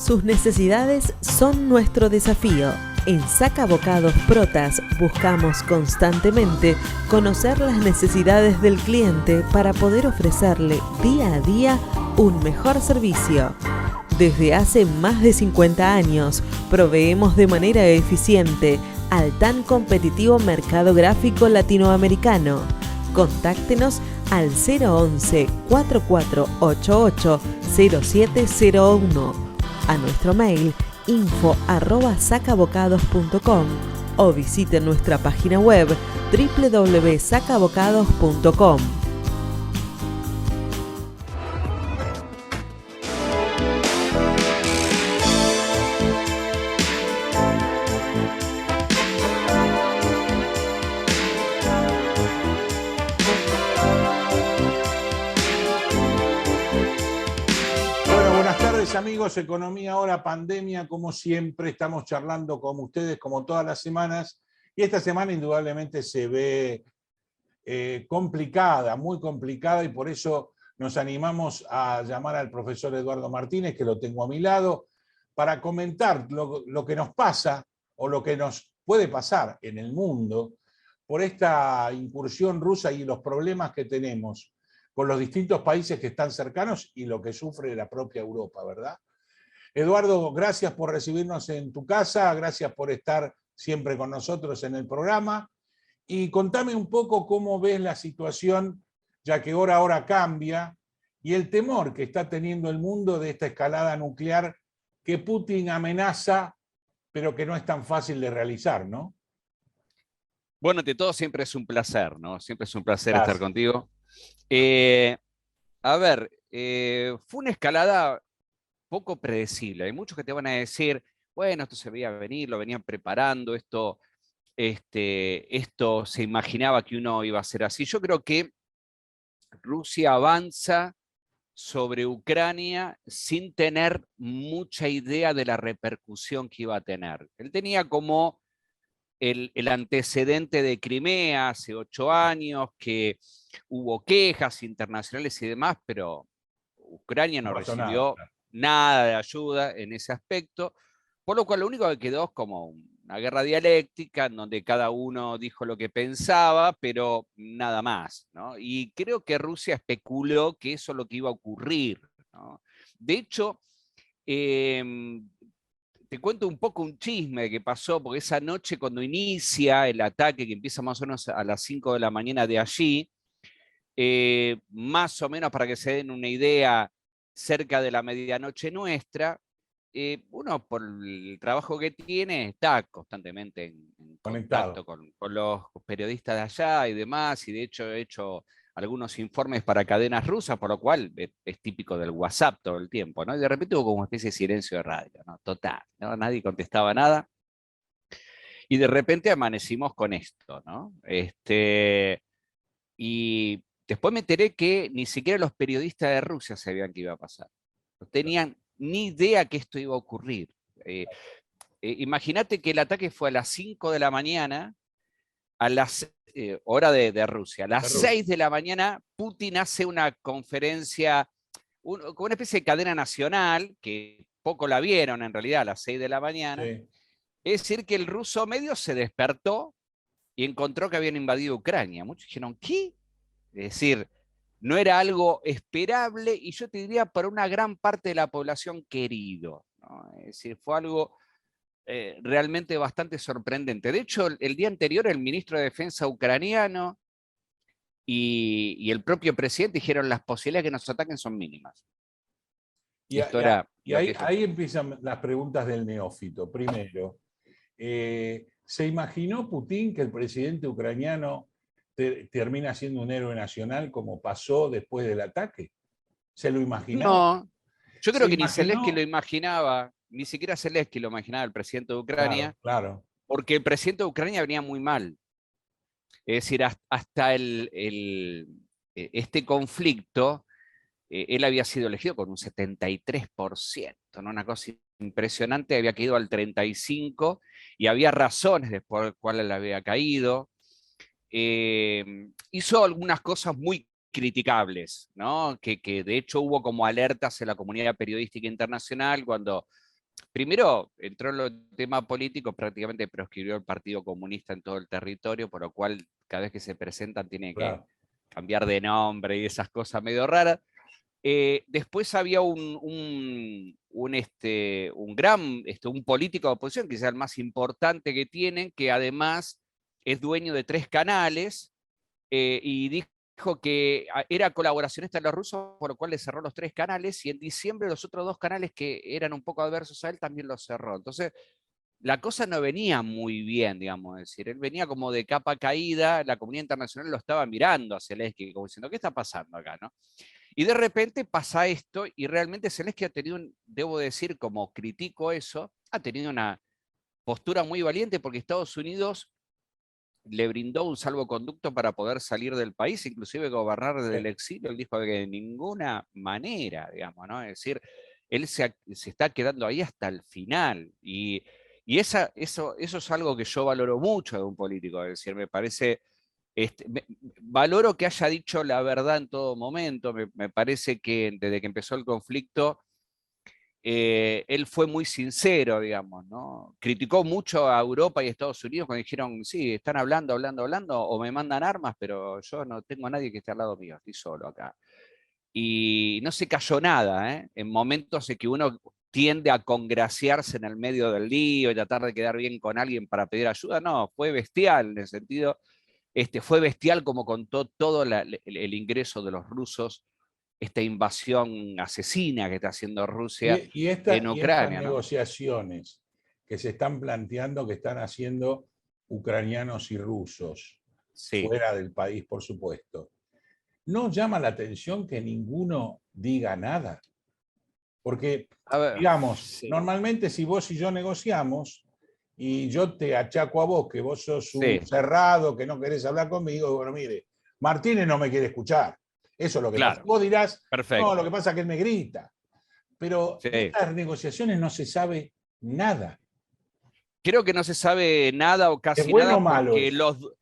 Sus necesidades son nuestro desafío. En Saca Bocados Protas buscamos constantemente conocer las necesidades del cliente para poder ofrecerle día a día un mejor servicio. Desde hace más de 50 años proveemos de manera eficiente al tan competitivo mercado gráfico latinoamericano. Contáctenos al 011 4488 0701, a nuestro mail info@sacabocados.com o visite nuestra página web www.sacabocados.com. Amigos, Economía Ahora, pandemia, como siempre, estamos charlando con ustedes como todas las semanas, y esta semana indudablemente se ve complicada, muy complicada, y por eso nos animamos a llamar al profesor Eduardo Martínez, que lo tengo a mi lado, para comentar lo que nos pasa o lo que nos puede pasar en el mundo por esta incursión rusa y los problemas que tenemos con los distintos países que están cercanos y lo que sufre la propia Europa, ¿verdad? Eduardo, gracias por recibirnos en tu casa, gracias por estar siempre con nosotros en el programa, y contame un poco cómo ves la situación, ya que hora a hora cambia, y el temor que está teniendo el mundo de esta escalada nuclear que Putin amenaza, pero que no es tan fácil de realizar, ¿no? Bueno, ante todo siempre es un placer, ¿no? Siempre es un placer Gracias. estar contigo. Fue una escalada poco predecible. Hay muchos que te van a decir, bueno, esto se veía venir, lo venían preparando, esto se imaginaba que uno iba a ser así. Yo creo que Rusia avanza sobre Ucrania sin tener mucha idea de la repercusión que iba a tener. Él tenía como el antecedente de Crimea hace 8 años, que hubo quejas internacionales y demás, pero Ucrania no recibió nada de ayuda en ese aspecto, por lo cual lo único que quedó es como una guerra dialéctica en donde cada uno dijo lo que pensaba, pero nada más, ¿no? Y creo que Rusia especuló que eso es lo que iba a ocurrir, ¿no? De hecho, te cuento un poco un chisme que pasó, porque esa noche cuando inicia el ataque, que empieza más o menos a las 5 de la mañana de allí, más o menos para que se den una idea, cerca de la medianoche nuestra, uno por el trabajo que tiene está constantemente en contacto con los periodistas de allá y demás, y de hecho he hecho algunos informes para cadenas rusas, por lo cual es típico del WhatsApp todo el tiempo, ¿no? Y de repente hubo como una especie de silencio de radio, ¿no? Total, ¿no? Nadie contestaba nada. Y de repente amanecimos con esto, ¿no? Y después me enteré que ni siquiera los periodistas de Rusia sabían qué iba a pasar. No tenían ni idea que esto iba a ocurrir. Imagínate que el ataque fue a las 5 de la mañana, a las hora de Rusia. A las 6 de la mañana, Putin hace una conferencia, con una especie de cadena nacional, que poco la vieron en realidad a las 6 de la mañana. Sí. Es decir, que el ruso medio se despertó y encontró que habían invadido Ucrania. Muchos dijeron, ¿qué? Es decir, no era algo esperable y yo te diría para una gran parte de la población querido, ¿no? Es decir, fue algo realmente bastante sorprendente. De hecho, el día anterior el ministro de Defensa ucraniano y el propio presidente dijeron las posibilidades de que nos ataquen son mínimas. Y ahí empiezan las preguntas del neófito. Primero, ¿se imaginó Putin que el presidente ucraniano termina siendo un héroe nacional como pasó después del ataque? ¿Se lo imaginaba? No, yo creo que ni Zelensky lo imaginaba, ni siquiera Zelensky lo imaginaba el presidente de Ucrania, claro. Porque el presidente de Ucrania venía muy mal. Es decir, hasta este conflicto, él había sido elegido con un 73%, ¿no? Una cosa impresionante, había caído al 35% y había razones por las cuales él había caído. Hizo algunas cosas muy criticables, ¿no? Que de hecho hubo como alertas en la comunidad periodística internacional cuando primero entró en el tema político, prácticamente proscribió el Partido Comunista en todo el territorio, por lo cual cada vez que se presentan tiene que Claro. cambiar de nombre y esas cosas medio raras. Después había un político de oposición, que es el más importante que tienen, que además es dueño de 3 canales, y dijo que era colaboracionista de los rusos, por lo cual le cerró los 3 canales, y en diciembre los otros 2 canales que eran un poco adversos a él también los cerró. Entonces, la cosa no venía muy bien, digamos, es decir, él venía como de capa caída, la comunidad internacional lo estaba mirando a Zelensky, como diciendo, ¿qué está pasando acá, no? Y de repente pasa esto, y realmente Zelensky ha tenido, debo decir, como critico eso, ha tenido una postura muy valiente, porque Estados Unidos le brindó un salvoconducto para poder salir del país, inclusive gobernar desde el exilio. Él dijo que de ninguna manera, digamos, ¿no? Es decir, él se está quedando ahí hasta el final. Y eso es algo que yo valoro mucho de un político. Es decir, me parece, valoro que haya dicho la verdad en todo momento. Me parece que desde que empezó el conflicto, él fue muy sincero, digamos, ¿no? Criticó mucho a Europa y Estados Unidos cuando dijeron, sí, están hablando, o me mandan armas, pero yo no tengo a nadie que esté al lado mío, estoy solo acá. Y no se cayó nada, ¿eh? En momentos en que uno tiende a congraciarse en el medio del lío y tratar de quedar bien con alguien para pedir ayuda, no, fue bestial en el sentido, fue bestial como contó todo el ingreso de los rusos, esta invasión asesina que está haciendo Rusia en Y estas Ucrania, ¿no? negociaciones que se están planteando, que están haciendo ucranianos y rusos, Sí. fuera del país, por supuesto, ¿no llama la atención que ninguno diga nada? Porque, A ver, digamos, sí, normalmente si vos y yo negociamos y yo te achaco a vos que vos sos un sí, cerrado, que no querés hablar conmigo, bueno, mire, Martínez no me quiere escuchar. Eso es lo que pasa. claro, Vos dirás, no, lo perfecto. que pasa es que él me grita. Pero de Sí. estas negociaciones no se sabe nada. Creo que no se sabe nada o ¿Es casi bueno o nada malo porque eso?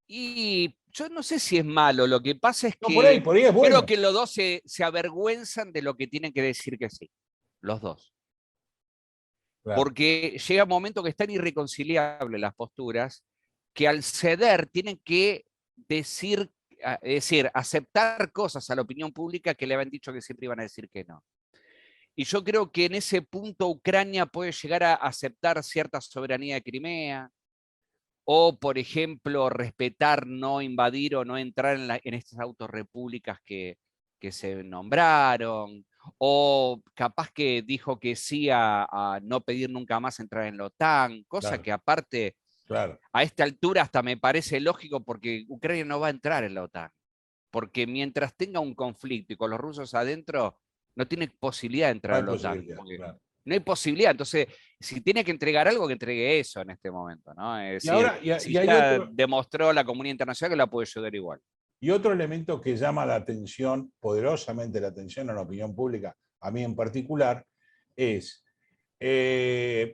y yo no sé si es malo, lo que pasa es No, que por ahí es creo bueno. que los dos se avergüenzan de lo que tienen que decir que sí, los dos. Claro, Porque llega un momento que están irreconciliables las posturas, que al ceder tienen que decir, es decir, aceptar cosas a la opinión pública que le habían dicho que siempre iban a decir que no. Y yo creo que en ese punto Ucrania puede llegar a aceptar cierta soberanía de Crimea, o, por ejemplo, respetar, no invadir o no entrar en estas autorrepúblicas que se nombraron, o capaz que dijo que sí a no pedir nunca más entrar en la OTAN, cosa claro, que aparte claro. a esta altura hasta me parece lógico, porque Ucrania no va a entrar en la OTAN, porque mientras tenga un conflicto y con los rusos adentro, no tiene posibilidad de No entrar hay a la OTAN, posibilidad, porque claro. no hay posibilidad. Entonces, si tiene que entregar algo, que entregue eso en este momento, ¿no? Es Y decir, ahora, si y hay ya demostró la comunidad internacional que la puede ayudar igual. otro elemento que llama la atención, poderosamente la atención en la opinión pública, a mí en particular, es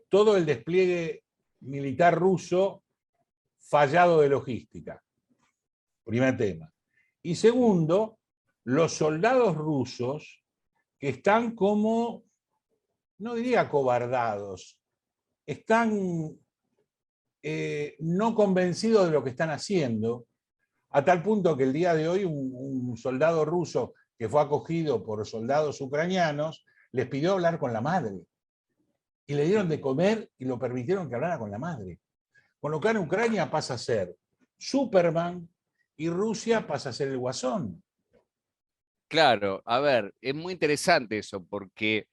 todo el despliegue militar ruso fallado de logística. Primer tema. Y segundo, los soldados rusos que están como, no diría cobardados, están no convencidos de lo que están haciendo, a tal punto que el día de hoy un soldado ruso que fue acogido por soldados ucranianos les pidió hablar con la madre y le dieron de comer y lo permitieron que hablara con la madre. Con lo cual Ucrania pasa a ser Superman y Rusia pasa a ser el Guasón. Claro, a ver, es muy interesante eso, porque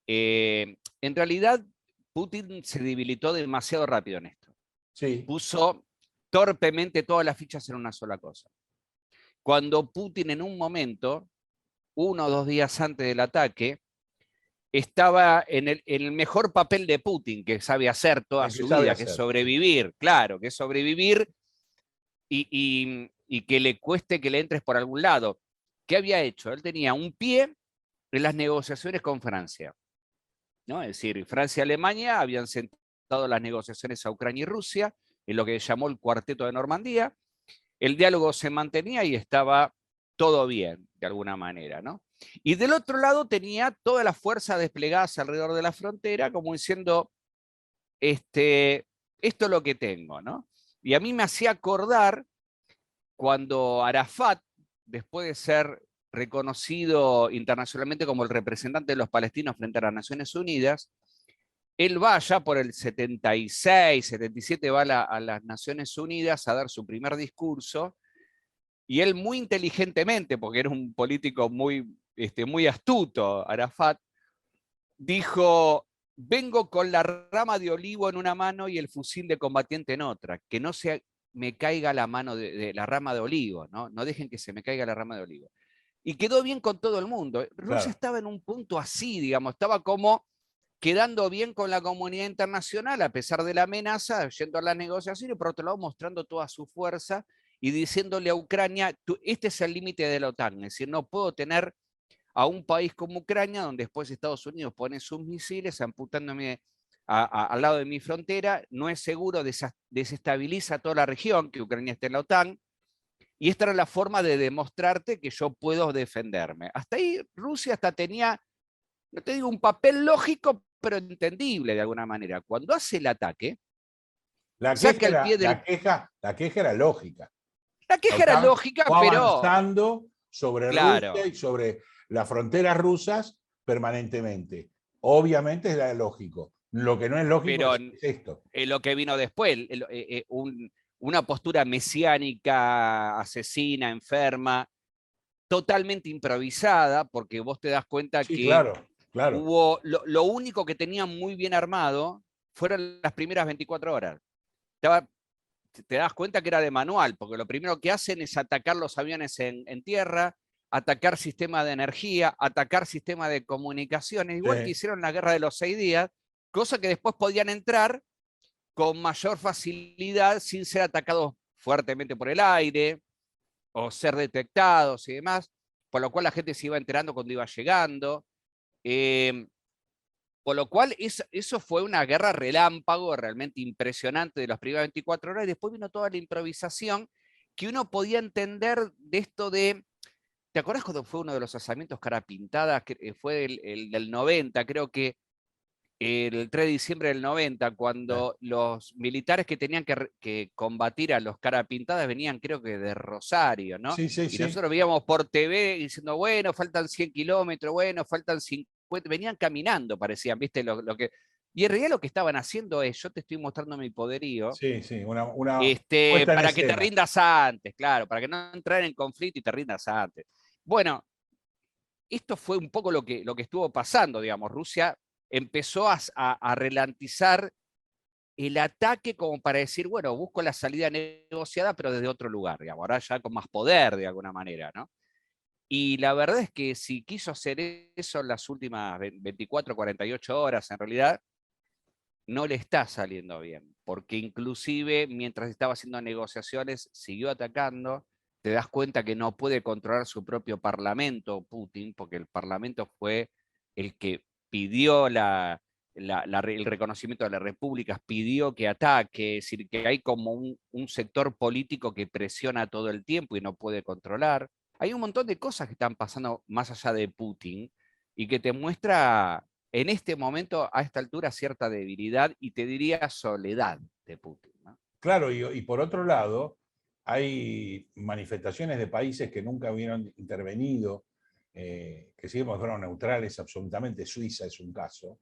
en realidad Putin se debilitó demasiado rápido en esto. Sí. Puso torpemente todas las fichas en una sola cosa. Cuando Putin en un momento, 1 o 2 días antes del ataque, estaba en el mejor papel de Putin, que sabe hacer toda El que su sabe vida, que es hacer. sobrevivir, claro, que es sobrevivir y que le cueste que le entres por algún lado. ¿Qué había hecho? Él tenía un pie en las negociaciones con Francia, ¿no? Es decir, Francia y Alemania habían sentado las negociaciones a Ucrania y Rusia, en lo que llamó el Cuarteto de Normandía. El diálogo se mantenía y estaba todo bien, de alguna manera, ¿no? Y del otro lado tenía todas las fuerzas desplegadas alrededor de la frontera, como diciendo, esto es lo que tengo, ¿no? Y a mí me hacía acordar cuando Arafat, después de ser reconocido internacionalmente como el representante de los palestinos frente a las Naciones Unidas, él va ya por el 76, 77, va a las Naciones Unidas a dar su primer discurso, y él muy inteligentemente, porque era un político muy astuto, Arafat, dijo: vengo con la rama de olivo en una mano y el fusil de combatiente en otra, que no se me caiga la mano de la rama de olivo, ¿no? No dejen que se me caiga la rama de olivo. Y quedó bien con todo el mundo. Rusia Claro. estaba en un punto así, digamos, estaba como quedando bien con la comunidad internacional a pesar de la amenaza, yendo a las negociaciones, y por otro lado mostrando toda su fuerza y diciéndole a Ucrania, este es el límite de la OTAN, es decir, no puedo tener a un país como Ucrania, donde después Estados Unidos pone sus misiles amputándome al lado de mi frontera, no es seguro, desestabiliza toda la región, que Ucrania esté en la OTAN, y esta era la forma de demostrarte que yo puedo defenderme. Hasta ahí Rusia hasta tenía, no te digo un papel lógico, pero entendible de alguna manera. Cuando hace el ataque, saca el pie del... La queja era lógica. La La queja era OTAN lógica, fue pero... avanzando sobre Claro, Rusia y sobre las fronteras rusas permanentemente. Obviamente es lógico. Lo que no es lógico pero es esto. lo que vino después, una postura mesiánica, asesina, enferma, totalmente improvisada, porque vos te das cuenta Sí, que claro, claro. hubo, lo único que tenían muy bien armado fueron las primeras 24 horas. Te das cuenta que era de manual, porque lo primero que hacen es atacar los aviones en tierra, atacar sistemas de energía, atacar sistemas de comunicaciones, igual que Sí, hicieron la guerra de los 6 días, cosa que después podían entrar con mayor facilidad sin ser atacados fuertemente por el aire o ser detectados y demás, por lo cual la gente se iba enterando cuando iba llegando. Eh, por lo cual eso fue una guerra relámpago realmente impresionante de las primeras 24 horas, y después vino toda la improvisación que uno podía entender de esto de... ¿Te acuerdas cuando fue uno de los asamientos cara pintada? Que fue el del 90, creo que el 3 de diciembre del 90, cuando los militares que tenían que combatir a los cara pintadas venían, creo que de Rosario, ¿no? sí, sí, Y sí. nosotros veíamos por TV diciendo, bueno, faltan 100 kilómetros, bueno, faltan 50, venían caminando, parecían, ¿viste? Y en realidad lo que estaban haciendo es, yo te estoy mostrando mi poderío, Sí, sí, una puesta en para que te escena. rindas antes, claro, para que no entrar en conflicto y te rindas antes. Bueno, esto fue un poco lo que estuvo pasando, digamos. Rusia empezó a relantizar el ataque como para decir, bueno, busco la salida negociada, pero desde otro lugar, digamos, ahora ya con más poder de alguna manera, ¿no? Y la verdad es que si quiso hacer eso en las últimas 24, 48 horas, en realidad, no le está saliendo bien, porque inclusive mientras estaba haciendo negociaciones, siguió atacando. Te das cuenta que no puede controlar su propio parlamento, Putin, porque el parlamento fue el que pidió el reconocimiento de las repúblicas, pidió que ataque, es decir, que hay como un sector político que presiona todo el tiempo y no puede controlar. Hay un montón de cosas que están pasando más allá de Putin y que te muestra en este momento, a esta altura, cierta debilidad y te diría soledad de Putin, ¿no? Claro, y por otro lado, hay manifestaciones de países que nunca hubieran intervenido, que siempre fueron neutrales absolutamente. Suiza es un caso.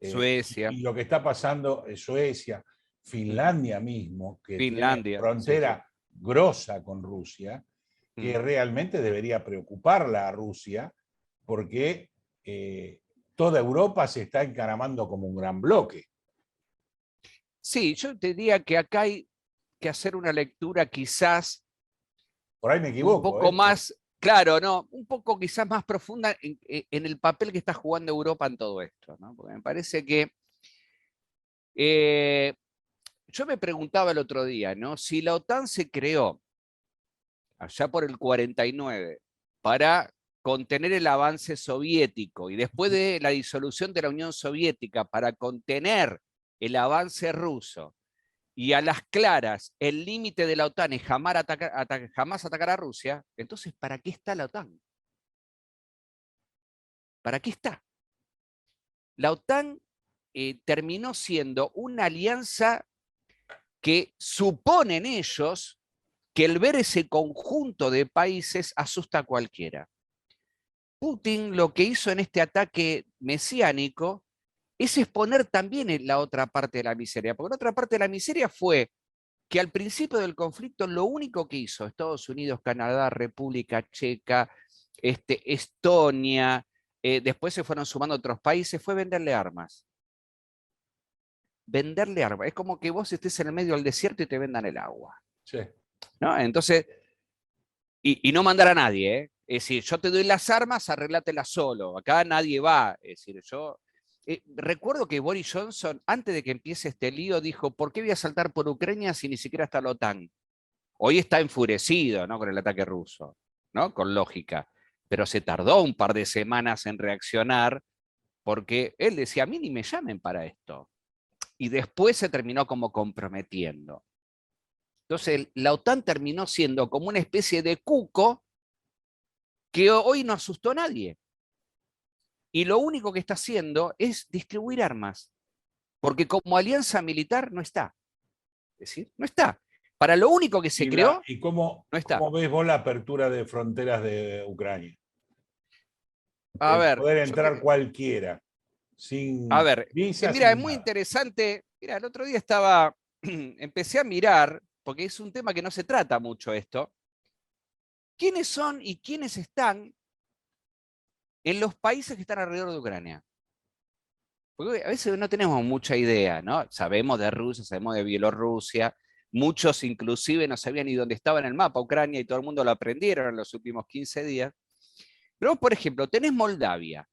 Suecia, Y lo que está pasando en Suecia, Finlandia mismo, que tiene Finlandia, sí, sí. frontera grosa con Rusia, que Mm. realmente debería preocuparla a Rusia, porque toda Europa se está encaramando como un gran bloque. Sí, yo te diría que acá hay que hacer una lectura quizás Por ahí me un equivoco, poco más, claro, no, un poco quizás más profunda en el papel que está jugando Europa en todo esto, ¿no? Porque me parece que eh, yo me preguntaba el otro día, ¿no? Si la OTAN se creó allá por el 49 para contener el avance soviético y después de la disolución de la Unión Soviética para contener el avance ruso, y a las claras el límite de la OTAN es jamás atacar a Rusia, entonces ¿para qué está la OTAN? ¿Para qué está? La OTAN terminó siendo una alianza que suponen ellos que el ver ese conjunto de países asusta a cualquiera. Putin lo que hizo en este ataque mesiánico es exponer también la otra parte de la miseria, porque la otra parte de la miseria fue que al principio del conflicto lo único que hizo Estados Unidos, Canadá, República Checa, Estonia, después se fueron sumando otros países, fue venderle armas. Venderle armas. Es como que vos estés en el medio del desierto y te vendan el agua. Sí. ¿No? Entonces, y no mandar a nadie, ¿eh? Es decir, yo te doy las armas, arreglátelas solo. Acá nadie va. Es decir, yo... recuerdo que Boris Johnson, antes de que empiece este lío, dijo, ¿por qué voy a saltar por Ucrania si ni siquiera está la OTAN? Hoy está enfurecido, ¿no?, con el ataque ruso, ¿no?, con lógica. Pero se tardó un par de semanas en reaccionar porque él decía, a mí ni me llamen para esto. Y después se terminó como comprometiendo. Entonces, la OTAN terminó siendo como una especie de cuco que hoy no asustó a nadie. Y lo único que está haciendo es distribuir armas, porque como alianza militar no está. Es decir, no está. Para lo único que se creó, ¿Y cómo, no está. cómo ves vos la apertura de fronteras de Ucrania? A ver, poder entrar cualquiera, sin visas. mira, es sin muy nada. interesante. Mira, el otro día empecé a mirar, porque es un tema que no se trata mucho esto, quiénes son y quiénes están en los países que están alrededor de Ucrania. Porque a veces no tenemos mucha idea, ¿no? Sabemos de Rusia, sabemos de Bielorrusia, muchos inclusive no sabían ni dónde estaba en el mapa Ucrania y todo el mundo lo aprendieron en los últimos 15 días. Pero vos, por ejemplo, tenés Moldavia.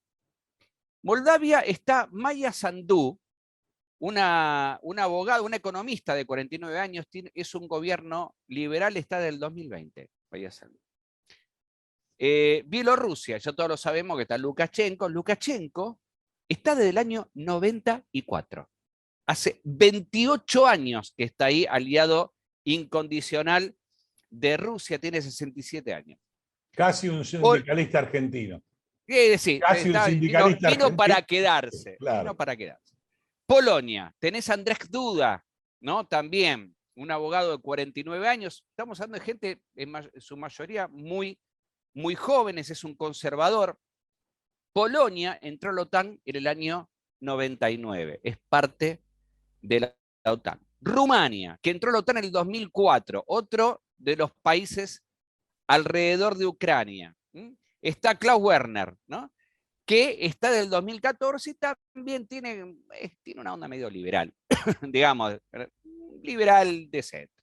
Moldavia está Maya Sandu, una abogada, una economista de 49 años, es un gobierno liberal, está del 2020. Maya Sandu. Bielorrusia, ya todos lo sabemos que está Lukashenko. Lukashenko está desde el año 94. Hace 28 años que está ahí, aliado incondicional de Rusia, tiene 67 años. Casi un sindicalista argentino. Sí, Casi un sindicalista vino argentino. para quedarse. Claro. Vino para quedarse. Polonia, tenés a Andrzej Duda, ¿no? También un abogado de 49 años. Estamos hablando de gente, en su mayoría, muy jóvenes, es un conservador. Polonia entró a la OTAN en el año 99, es parte de la OTAN. Rumania, que entró a la OTAN en el 2004, otro de los países alrededor de Ucrania. Está Klaus Werner, ¿no?, que está del 2014 y también tiene una onda medio liberal, digamos, liberal decente.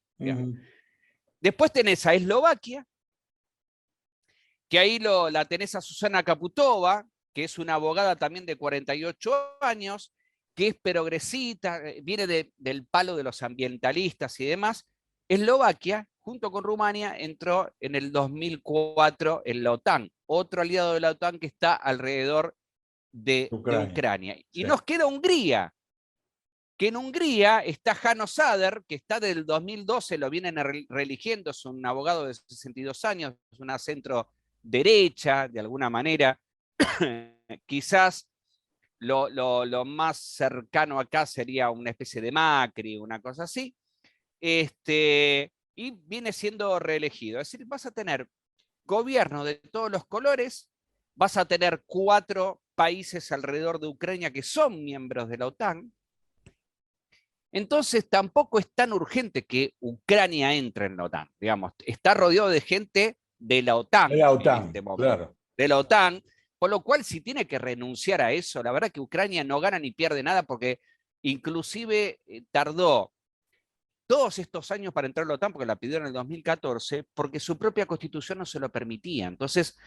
Después tenés a Eslovaquia, que ahí la tenés a Susana Kaputova, que es una abogada también de 48 años, que es progresista, viene del palo de los ambientalistas y demás. Eslovaquia, junto con Rumania, entró en el 2004 en la OTAN, otro aliado de la OTAN que está alrededor de Ucrania. Y nos queda Hungría, que en Hungría está János Áder, que está del 2012, lo vienen reeligiendo, es un abogado de 62 años, es una centro derecha, de alguna manera. Quizás lo más cercano acá sería una especie de Macri, una cosa así. Y viene siendo reelegido. Es decir, vas a tener gobierno de todos los colores, vas a tener 4 países alrededor de Ucrania que son miembros de la OTAN. Entonces tampoco es tan urgente que Ucrania entre en la OTAN. Digamos, está rodeado de gente de la OTAN. De la OTAN, en este momento, claro. De la OTAN, por lo cual si tiene que renunciar a eso, la verdad que Ucrania no gana ni pierde nada porque inclusive tardó todos estos años para entrar a la OTAN, porque la pidieron en el 2014, porque su propia constitución no se lo permitía. Entonces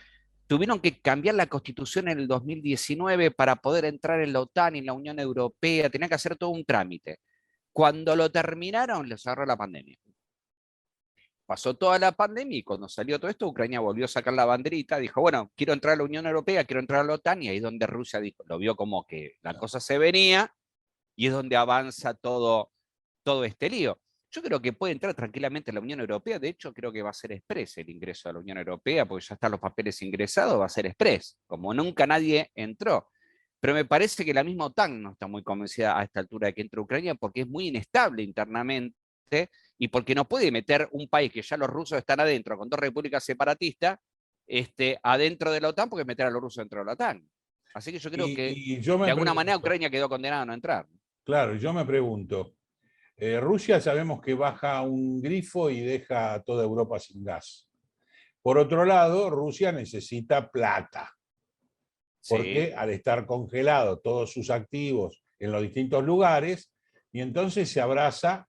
tuvieron que cambiar la constitución en el 2019 para poder entrar en la OTAN y en la Unión Europea, tenían que hacer todo un trámite. Cuando lo terminaron, les agarró la pandemia. Pasó toda la pandemia y cuando salió todo esto, Ucrania volvió a sacar la banderita, dijo, bueno, quiero entrar a la Unión Europea, quiero entrar a la OTAN, y ahí es donde Rusia dijo, lo vio como que la cosa se venía, y es donde avanza todo este lío. Yo creo que puede entrar tranquilamente a la Unión Europea. De hecho, creo que va a ser express el ingreso a la Unión Europea, porque ya están los papeles ingresados, va a ser express, como nunca nadie entró. Pero me parece que la misma OTAN no está muy convencida a esta altura de que entre Ucrania, porque es muy inestable internamente y porque no puede meter un país que ya los rusos están adentro, con 2 repúblicas separatistas, adentro de la OTAN, porque meter a los rusos dentro de la OTAN. Así que yo creo que Y yo me de alguna manera pregunto, Ucrania quedó condenada a no entrar. claro, yo me pregunto, Rusia sabemos que baja un grifo y deja a toda Europa sin gas. Por otro lado, Rusia necesita plata, porque Sí. al estar congelado todos sus activos en los distintos lugares, y entonces se abraza,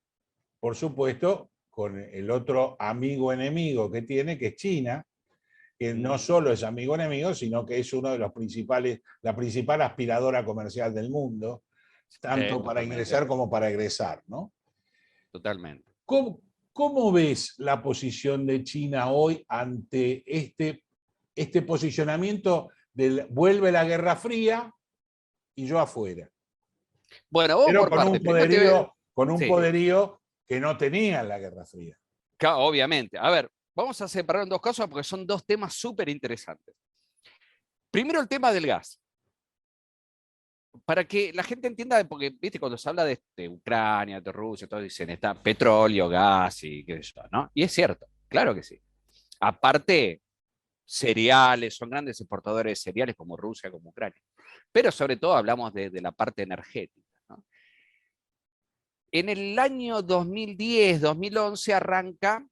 por supuesto, con el otro amigo enemigo que tiene, que es China, que no solo es amigo enemigo, sino que es uno de los principales, la principal aspiradora comercial del mundo, tanto para Totalmente. ingresar como para egresar, ¿no? Totalmente. ¿Cómo ves la posición de China hoy ante este posicionamiento del vuelve la Guerra Fría y yo afuera? Bueno, vamos Pero por parte. con un Sí, poderío que no tenía en la Guerra Fría. obviamente. A ver, vamos a separar en 2 cosas porque son 2 temas súper interesantes. Primero el tema del gas. Para que la gente entienda, porque viste, cuando se habla de Ucrania, de Rusia, todos dicen está petróleo, gas y qué sé yo, ¿no? Y es cierto, claro que sí. Aparte, cereales, son grandes exportadores de cereales como Rusia, como Ucrania. Pero sobre todo hablamos de la parte energética, ¿no? En el año 2010, 2011 arranca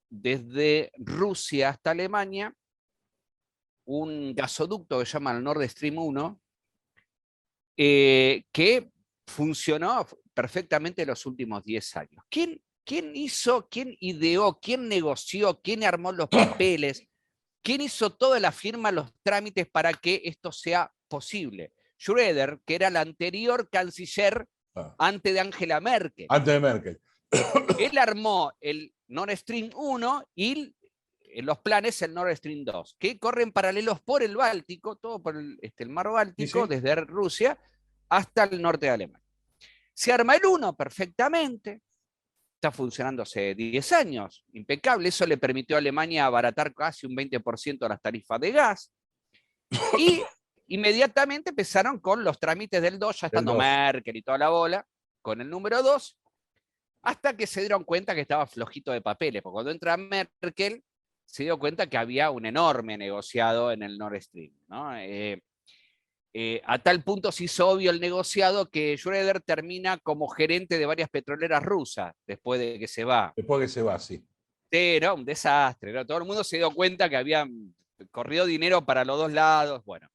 desde Rusia hasta Alemania un gasoducto que se llama el Nord Stream 1, que funcionó perfectamente los últimos 10 años. ¿Quién hizo, quién ideó, quién negoció, quién armó los papeles, quién hizo toda la firma, los trámites para que esto sea posible? Schröder, que era el anterior canciller antes de Angela Merkel. Antes de Merkel. Él armó el Nord Stream 1 y en los planes el Nord Stream 2, que corren paralelos por el Báltico, todo por el mar Báltico, Sí, sí. desde Rusia hasta el norte de Alemania. Se arma el 1 perfectamente, está funcionando hace 10 años, impecable, eso le permitió a Alemania abaratar casi un 20% las tarifas de gas, y inmediatamente empezaron con los trámites del 2, ya estando Merkel y toda la bola, con el número 2, hasta que se dieron cuenta que estaba flojito de papeles, porque cuando entra Merkel se dio cuenta que había un enorme negociado en el Nord Stream, ¿no? A tal punto se hizo obvio el negociado que Schröder termina como gerente de varias petroleras rusas después de que se va. Después que se va, sí. Era un desastre, ¿no? Todo el mundo se dio cuenta que habían corrido dinero para los 2 lados, bueno.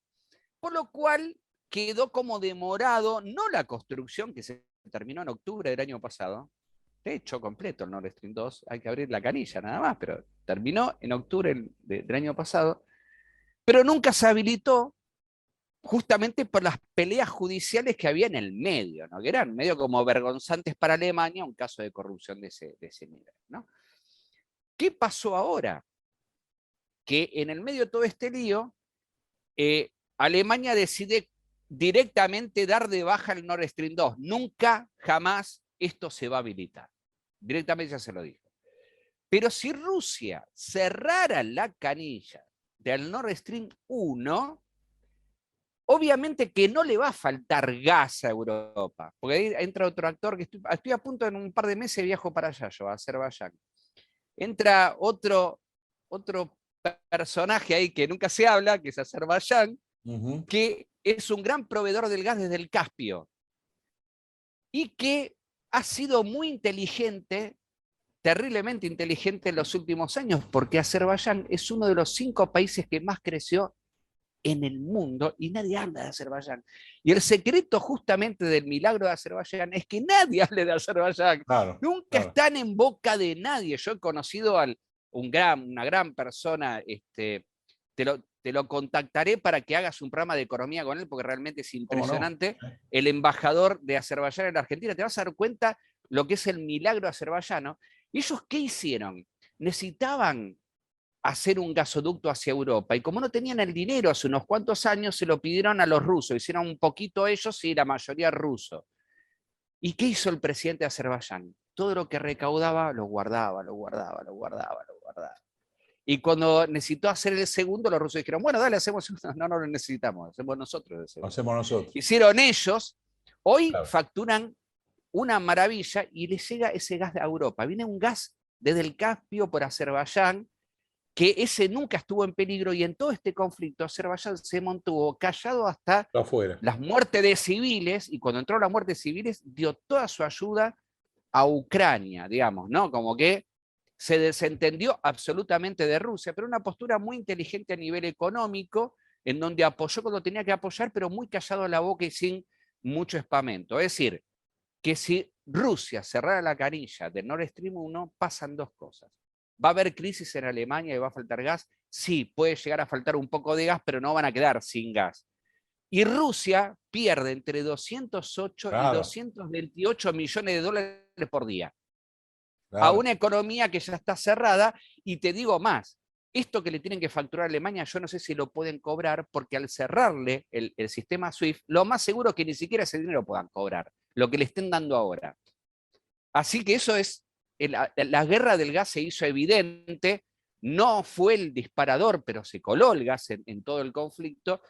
Por lo cual quedó como demorado, no la construcción que se terminó en octubre del año pasado, de hecho completo el Nord Stream 2, hay que abrir la canilla nada más, pero terminó en octubre del año pasado, pero nunca se habilitó justamente por las peleas judiciales que había en el medio, ¿no? Que eran medio como vergonzantes para Alemania, un caso de corrupción de ese nivel, ¿no? ¿Qué pasó ahora? Que en el medio de todo este lío, Alemania decide directamente dar de baja el Nord Stream 2. Nunca, jamás esto se va a habilitar. Directamente ya se lo dijo. Pero si Rusia cerrara la canilla del Nord Stream 1, obviamente que no le va a faltar gas a Europa, porque ahí entra otro actor que estoy a punto, en un par de meses viajo para allá, yo, a Azerbaiyán. Entra otro personaje ahí que nunca se habla, que es Azerbaiyán, que es un gran proveedor del gas desde el Caspio y que ha sido muy inteligente, terriblemente inteligente en los últimos años, porque Azerbaiyán es uno de los 5 países que más creció en el mundo y nadie habla de Azerbaiyán. Y el secreto justamente del milagro de Azerbaiyán es que nadie hable de Azerbaiyán. Claro, Nunca están en boca de nadie. Yo he conocido a una gran persona, te lo contactaré para que hagas un programa de economía con él, porque realmente es impresionante. No? El embajador de Azerbaiyán en la Argentina, te vas a dar cuenta lo que es el milagro azerbaiyano. ¿Y ellos qué hicieron? Necesitaban hacer un gasoducto hacia Europa, y como no tenían el dinero hace unos cuantos años, se lo pidieron a los rusos, hicieron un poquito ellos y la mayoría ruso. ¿Y qué hizo el presidente de Azerbaiyán? todo lo que recaudaba lo guardaba, lo guardaba, lo guardaba, lo guardaba. Y cuando necesitó hacer el segundo, los rusos dijeron, bueno, dale, hacemos uno. No, no lo necesitamos, hacemos nosotros el segundo. Hacemos nosotros. Hicieron ellos, hoy Claro. facturan una maravilla y les llega ese gas de Europa. Viene un gas desde el Caspio por Azerbaiyán, que ese nunca estuvo en peligro, y en todo este conflicto Azerbaiyán se mantuvo callado hasta Afuera. las muertes de civiles, y cuando entró la muerte de civiles dio toda su ayuda a Ucrania, digamos, ¿no? Como que se desentendió absolutamente de Rusia, pero una postura muy inteligente a nivel económico, en donde apoyó cuando tenía que apoyar, pero muy callado la boca y sin mucho espamento. Es decir, que si Rusia cerrara la canilla de Nord Stream 1, pasan dos cosas. ¿Va a haber crisis en Alemania y va a faltar gas? Sí, puede llegar a faltar un poco de gas, pero no van a quedar sin gas. Y Rusia pierde entre 208 y 228 millones de dólares por día. A una economía que ya está cerrada, y te digo más, esto que le tienen que facturar a Alemania, yo no sé si lo pueden cobrar, porque al cerrarle el sistema SWIFT, lo más seguro es que ni siquiera ese dinero puedan cobrar, lo que le estén dando ahora. Así que eso es, la guerra del gas se hizo evidente, no fue el disparador, pero se coló el gas en todo el conflicto,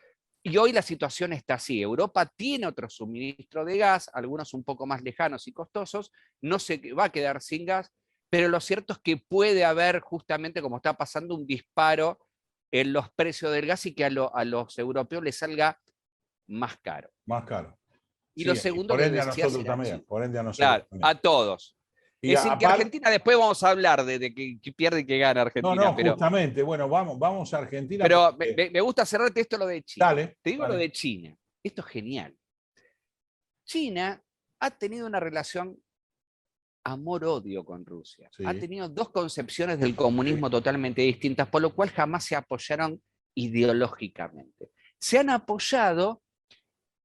y hoy la situación está así. Europa tiene otro suministro de gas, algunos un poco más lejanos y costosos, no se va a quedar sin gas, pero lo cierto es que puede haber, justamente como está pasando, un disparo en los precios del gas y que a los europeos les salga más caro. Más caro. Y sí, lo segundo por que ende a decías nosotros era también. China. Por ende a nosotros Claro, también. a todos. Y es decir, que Argentina, después vamos a hablar de que pierde y que gana Argentina. No, pero, justamente. Bueno, vamos a Argentina. Pero porque... me gusta cerrarte esto lo de China. Dale, Te digo dale. lo de China. Esto es genial. China ha tenido una relación amor-odio con Rusia. Sí. Ha tenido dos concepciones del comunismo totalmente distintas, por lo cual jamás se apoyaron ideológicamente. Se han apoyado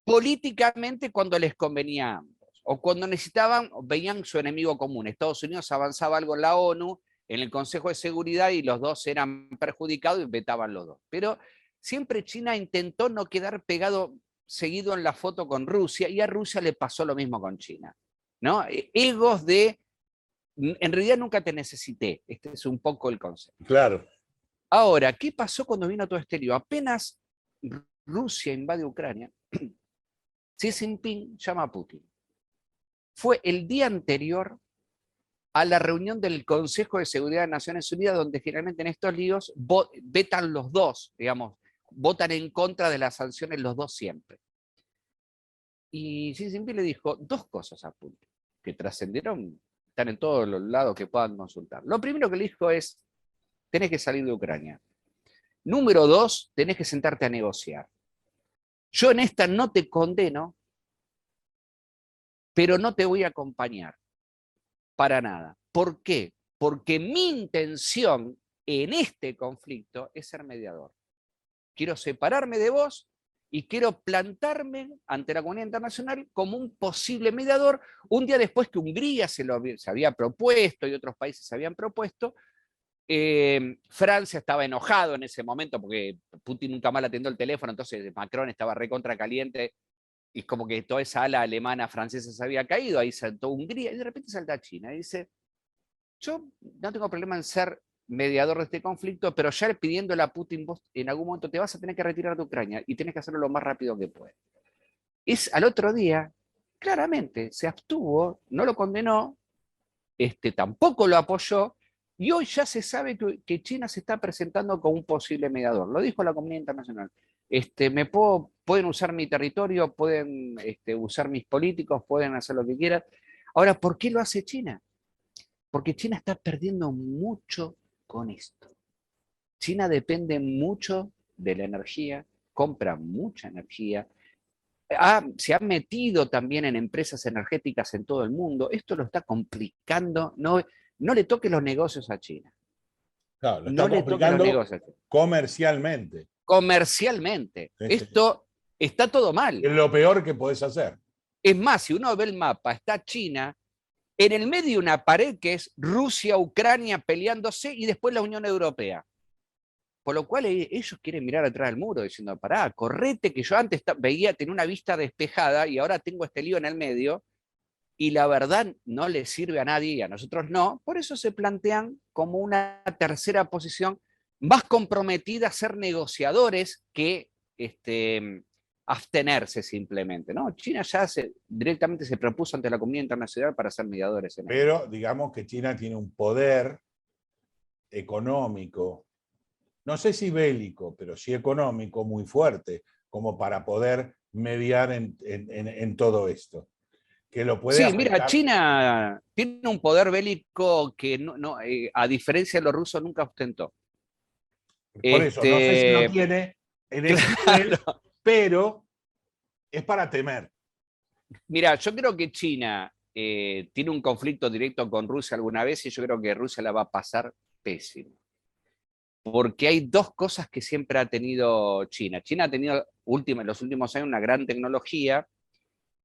políticamente cuando les convenía a ambos, o cuando necesitaban, veían su enemigo común. Estados Unidos avanzaba algo en la ONU, en el Consejo de Seguridad, y los dos eran perjudicados y vetaban los dos. Pero siempre China intentó no quedar pegado seguido en la foto con Rusia, y a Rusia le pasó lo mismo con China, ¿no? Egos de, en realidad nunca te necesité. Este es un poco el concepto. Claro. Ahora, ¿qué pasó cuando vino todo este lío? Apenas Rusia invade Ucrania, Xi Jinping llama a Putin. Fue el día anterior a la reunión del Consejo de Seguridad de Naciones Unidas, donde generalmente en estos líos vetan los dos, digamos, votan en contra de las sanciones los dos siempre. Y Xi Jinping le dijo dos cosas a Putin, que trascendieron, están en todos los lados que puedan consultar. Lo primero que le dijo es, tenés que salir de Ucrania. Número dos, tenés que sentarte a negociar. Yo en esta no te condeno, pero no te voy a acompañar para nada. ¿Por qué? Porque mi intención en este conflicto es ser mediador. Quiero separarme de vos y quiero plantarme ante la comunidad internacional como un posible mediador, un día después que Hungría se había propuesto y otros países se habían propuesto. Francia estaba enojado en ese momento porque Putin nunca más atendió el teléfono, entonces Macron estaba recontra caliente, y como que toda esa ala alemana francesa se había caído, ahí saltó Hungría, y de repente salta China y dice, yo no tengo problema en ser mediador de este conflicto, pero ya pidiéndole a Putin, vos en algún momento te vas a tener que retirar de Ucrania y tenés que hacerlo lo más rápido que puedas. Al otro día, claramente, se abstuvo, no lo condenó, tampoco lo apoyó, y hoy ya se sabe que China se está presentando como un posible mediador. Lo dijo la comunidad internacional. Pueden usar mi territorio, pueden usar mis políticos, pueden hacer lo que quieran. Ahora, ¿por qué lo hace China? Porque China está perdiendo mucho con esto. China depende mucho de la energía, compra mucha energía, se ha metido también en empresas energéticas en todo el mundo. Esto lo está complicando. No le toque los negocios a China. Claro, lo no está le toque los negocios a China. Comercialmente. Comercialmente. Sí, esto está todo mal. Es lo peor que podés hacer. Es más, si uno ve el mapa, está China en el medio de una pared que es Rusia, Ucrania peleándose y después la Unión Europea. Por lo cual ellos quieren mirar atrás del muro diciendo, pará, correte, que yo antes tenía una vista despejada y ahora tengo este lío en el medio y la verdad no le sirve a nadie y a nosotros no, por eso se plantean como una tercera posición más comprometida a ser negociadores que abstenerse simplemente, ¿no? China ya directamente se propuso ante la comunidad internacional para ser mediadores en esto. Pero digamos que China tiene un poder económico, no sé si bélico, pero sí económico muy fuerte, como para poder mediar en todo esto. Que lo puede Sí, mira, afectar. China tiene un poder bélico que a diferencia de los rusos nunca ostentó. Por eso, no sé si lo tiene en ese nivel, pero es para temer. Mira, yo creo que China tiene un conflicto directo con Rusia alguna vez y yo creo que Rusia la va a pasar pésimo. Porque hay dos cosas que siempre ha tenido China. China ha tenido en los últimos años una gran tecnología,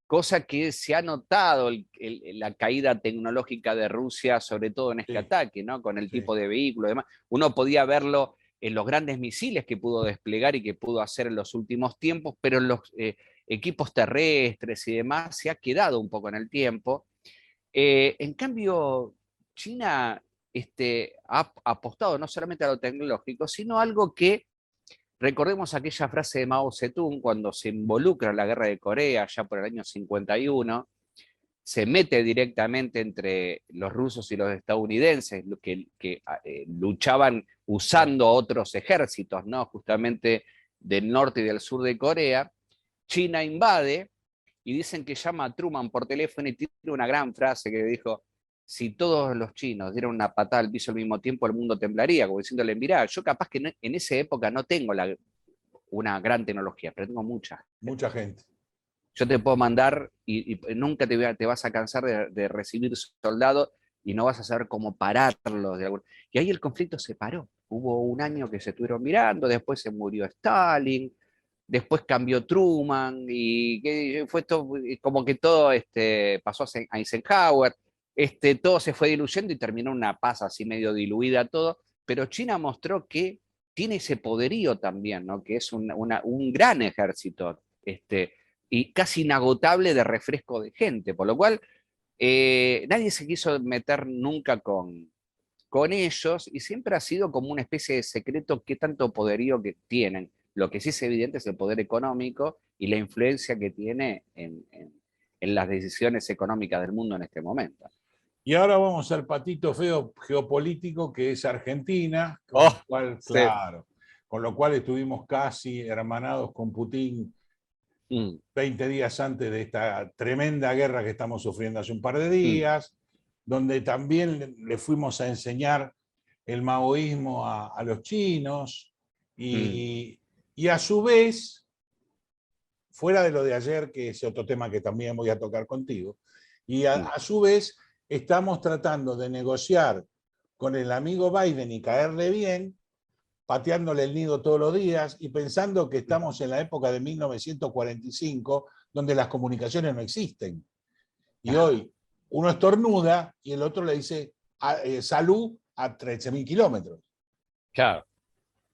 cosa que se ha notado la caída tecnológica de Rusia, sobre todo en este ataque, ¿no? Con el tipo de vehículo y demás. Uno podía verlo en los grandes misiles que pudo desplegar y que pudo hacer en los últimos tiempos, pero en los equipos terrestres y demás se ha quedado un poco en el tiempo. En cambio, China ha apostado no solamente a lo tecnológico, sino a algo que, recordemos aquella frase de Mao Zedong cuando se involucra en la guerra de Corea, ya por el año 51, se mete directamente entre los rusos y los estadounidenses, que luchaban usando otros ejércitos, ¿no? Justamente del norte y del sur de Corea. China invade y dicen que llama a Truman por teléfono y tiene una gran frase que dijo: si todos los chinos dieran una patada al piso al mismo tiempo, el mundo temblaría, como diciéndole, mirá, yo capaz que en esa época no tengo una gran tecnología, pero tengo mucha. Mucha gente. Yo te puedo mandar y nunca te vas a cansar de recibir soldados y no vas a saber cómo pararlos. Y ahí el conflicto se paró. Hubo un año que se estuvieron mirando, después se murió Stalin, después cambió Truman y fue todo, como que todo pasó a Eisenhower, todo se fue diluyendo y terminó una paz así medio diluida todo, pero China mostró que tiene ese poderío también, ¿no? Que es un gran ejército y casi inagotable de refresco de gente, por lo cual nadie se quiso meter nunca con ellos y siempre ha sido como una especie de secreto qué tanto poderío que tienen. Lo que sí es evidente es el poder económico y la influencia que tiene en las decisiones económicas del mundo en este momento. Y ahora vamos al patito feo geopolítico que es Argentina, con lo cual estuvimos casi hermanados con Putin 20 días antes de esta tremenda guerra que estamos sufriendo hace un par de días, donde también le fuimos a enseñar el maoísmo a los chinos y a su vez, fuera de lo de ayer, que es otro tema que también voy a tocar contigo, y a su vez estamos tratando de negociar con el amigo Biden y caerle bien, pateándole el nido todos los días y pensando que estamos en la época de 1945, donde las comunicaciones no existen. Y hoy uno estornuda y el otro le dice salud a 13.000 kilómetros. Claro.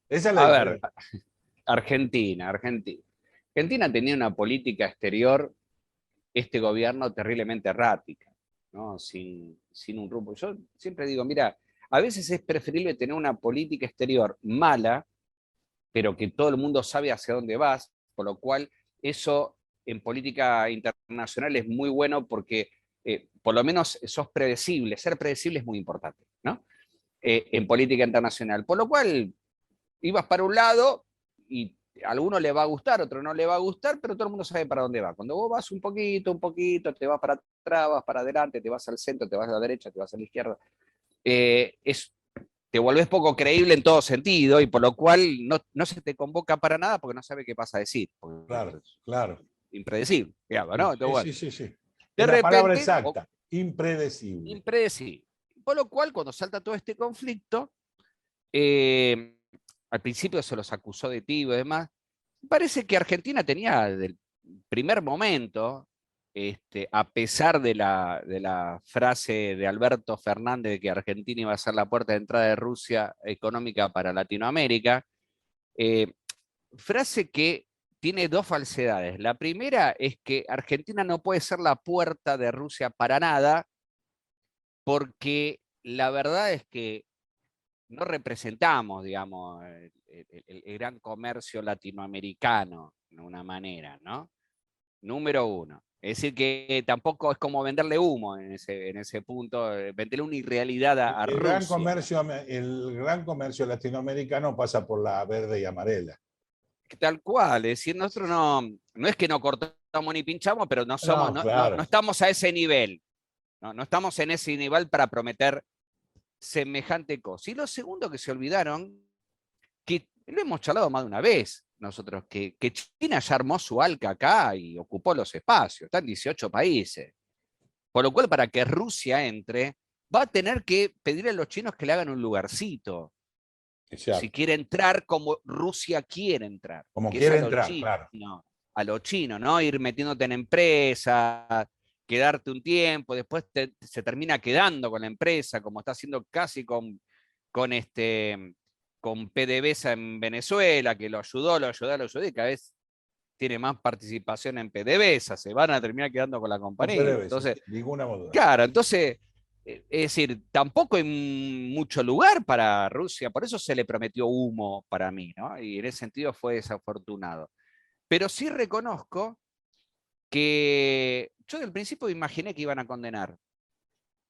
Esa es la diferencia. A ver, Argentina tenía una política exterior, este gobierno terriblemente errática, ¿no? Sin un rumbo. Yo siempre digo, mira, a veces es preferible tener una política exterior mala, pero que todo el mundo sabe hacia dónde vas, por lo cual eso en política internacional es muy bueno porque por lo menos sos predecible. Ser predecible es muy importante, ¿no? En política internacional. Por lo cual ibas para un lado y a alguno le va a gustar, a otro no le va a gustar, pero todo el mundo sabe para dónde va. Cuando vos vas un poquito, te vas para atrás, vas para adelante, te vas al centro, te vas a la derecha, te vas a la izquierda, te volvés poco creíble en todo sentido y por lo cual no se te convoca para nada porque no sabe qué pasa a decir. Claro. Impredecible, digamos, ¿no? Entonces, sí. De repente, palabra exacta, impredecible. Impredecible. Por lo cual, cuando salta todo este conflicto, al principio se los acusó de tibio y demás. Parece que Argentina tenía desde el primer momento, a pesar de la frase de Alberto Fernández de que Argentina iba a ser la puerta de entrada de Rusia económica para Latinoamérica, frase que tiene dos falsedades. La primera es que Argentina no puede ser la puerta de Rusia para nada, porque la verdad es que no representamos, digamos, el gran comercio latinoamericano de una manera, ¿no? Número uno. Es decir, que tampoco es como venderle humo en ese punto, venderle una irrealidad a Rusia. El gran comercio latinoamericano pasa por la verde y amarela. Tal cual, es decir, nosotros no es que no cortamos ni pinchamos, pero no Claro. estamos a ese nivel. No estamos en ese nivel para prometer semejante cosa. Y lo segundo que se olvidaron, que lo hemos charlado más de una vez nosotros, que China ya armó su ALCA acá y ocupó los espacios, están 18 países. Por lo cual, para que Rusia entre, va a tener que pedirle a los chinos que le hagan un lugarcito. Exacto. Si quiere entrar como Rusia quiere entrar. Como quiere entrar, chino, claro. A lo chino, ¿no? Ir metiéndote en empresa, quedarte un tiempo, después se termina quedando con la empresa, como está haciendo casi con PDVSA en Venezuela, que lo ayudó, y cada vez tiene más participación en PDVSA, se van a terminar quedando con la compañía. Entonces, ninguna duda. Claro, entonces, es decir, tampoco hay mucho lugar para Rusia, por eso se le prometió humo para mí, ¿no? Y en ese sentido fue desafortunado. Pero sí reconozco que yo del principio imaginé que iban a condenar.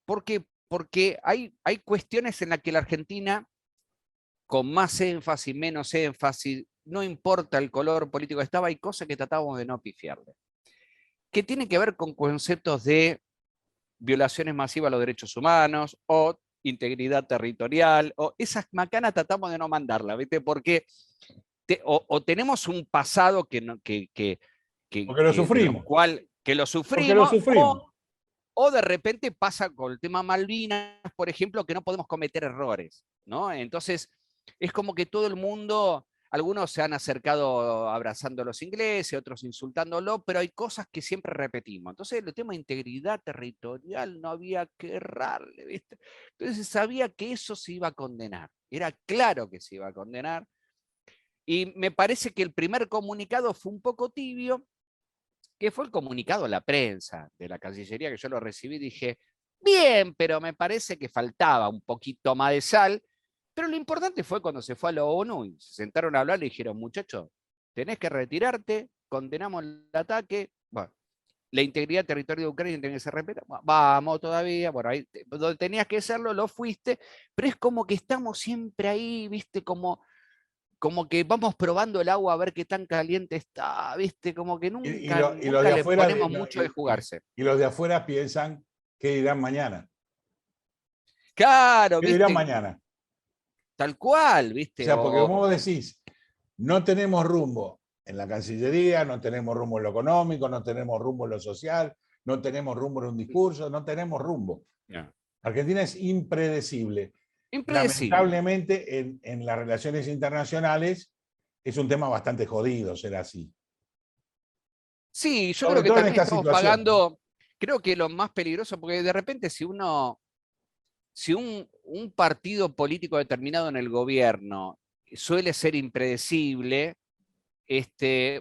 ¿Por qué? Porque hay cuestiones en las que la Argentina, con más énfasis, menos énfasis, no importa el color político que estaba, hay cosas que tratábamos de no pifiarle. Que tienen que ver con conceptos de violaciones masivas a los derechos humanos, o integridad territorial, o esas macanas tratamos de no mandarlas, ¿viste? Porque o tenemos un pasado que lo sufrimos. Que lo sufrimos, o de repente pasa con el tema Malvinas, por ejemplo, que no podemos cometer errores, ¿no? Entonces, es como que todo el mundo, algunos se han acercado abrazando a los ingleses, otros insultándolo, pero hay cosas que siempre repetimos. Entonces, el tema de integridad territorial no había que errarle, ¿viste? Entonces, sabía que eso se iba a condenar. Era claro que se iba a condenar. Y me parece que el primer comunicado fue un poco tibio, que fue el comunicado a la prensa de la Cancillería, que yo lo recibí y dije, bien, pero me parece que faltaba un poquito más de sal. Pero lo importante fue cuando se fue a la ONU y se sentaron a hablar y dijeron, muchachos, tenés que retirarte, condenamos el ataque, bueno, la integridad territorial de Ucrania tiene que ser respetada, vamos todavía, bueno, ahí, donde tenías que hacerlo, lo fuiste, pero es como que estamos siempre ahí, viste, como que vamos probando el agua a ver qué tan caliente está, ¿viste? Como que nunca le ponemos mucho de jugarse. Y los de afuera piensan qué dirán mañana. Claro, ¿qué dirán mañana? Tal cual, ¿viste? O sea, porque vos decís, no tenemos rumbo en la Cancillería, no tenemos rumbo en lo económico, no tenemos rumbo en lo social, no tenemos rumbo en un discurso, no tenemos rumbo. Yeah. Argentina es impredecible. Lamentablemente, en las relaciones internacionales es un tema bastante jodido ser así. Sí, yo creo que también estamos pagando, creo que lo más peligroso, porque de repente si un partido político determinado en el gobierno suele ser impredecible,